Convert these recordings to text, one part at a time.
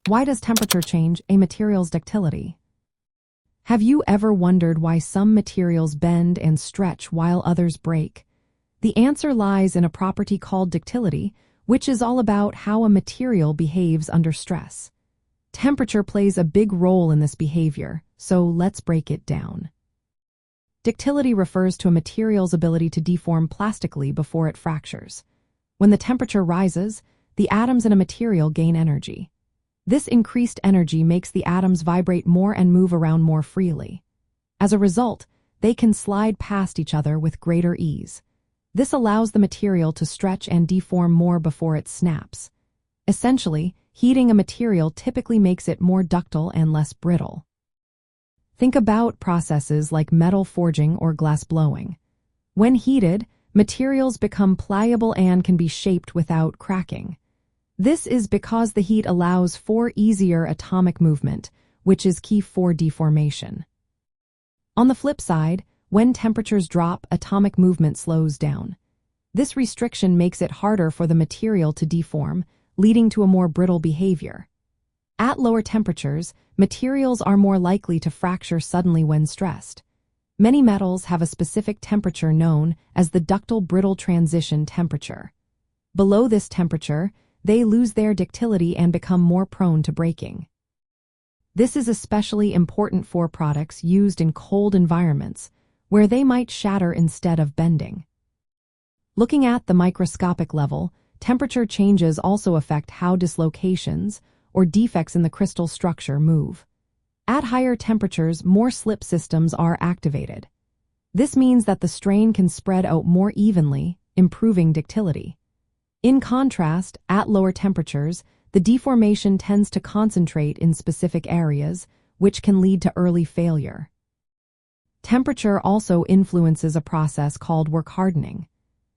Why does temperature change a material's ductility? Have you ever wondered why some materials bend and stretch while others break? The answer lies in a property called ductility, which is all about how a material behaves under stress. Temperature plays a big role in this behavior, so let's break it down. Ductility refers to a material's ability to deform plastically before it fractures. When the temperature rises, the atoms in a material gain energy. This increased energy makes the atoms vibrate more and move around more freely. As a result, they can slide past each other with greater ease. This allows the material to stretch and deform more before it snaps. Essentially, heating a material typically makes it more ductile and less brittle. Think about processes like metal forging or glass blowing. When heated, materials become pliable and can be shaped without cracking. This is because the heat allows for easier atomic movement, which is key for deformation. On the flip side, when temperatures drop, atomic movement slows down. This restriction makes it harder for the material to deform, leading to a more brittle behavior. At lower temperatures, materials are more likely to fracture suddenly when stressed. Many metals have a specific temperature known as the ductile-brittle transition temperature. Below this temperature, they lose their ductility and become more prone to breaking. This is especially important for products used in cold environments, where they might shatter instead of bending. Looking at the microscopic level, temperature changes also affect how dislocations, or defects in the crystal structure, move. At higher temperatures, more slip systems are activated. This means that the strain can spread out more evenly, improving ductility. In contrast, at lower temperatures, the deformation tends to concentrate in specific areas, which can lead to early failure. Temperature also influences a process called work hardening.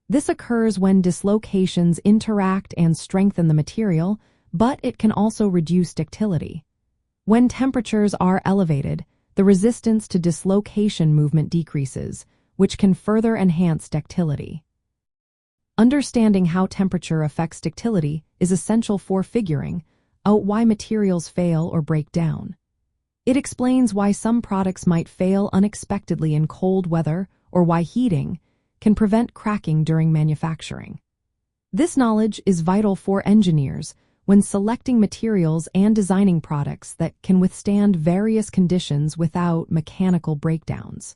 This occurs when dislocations interact and strengthen the material, but it can also reduce ductility. When temperatures are elevated, the resistance to dislocation movement decreases, which can further enhance ductility. Understanding how temperature affects ductility is essential for figuring out why materials fail or break down. It explains why some products might fail unexpectedly in cold weather or why heating can prevent cracking during manufacturing. This knowledge is vital for engineers when selecting materials and designing products that can withstand various conditions without mechanical breakdowns.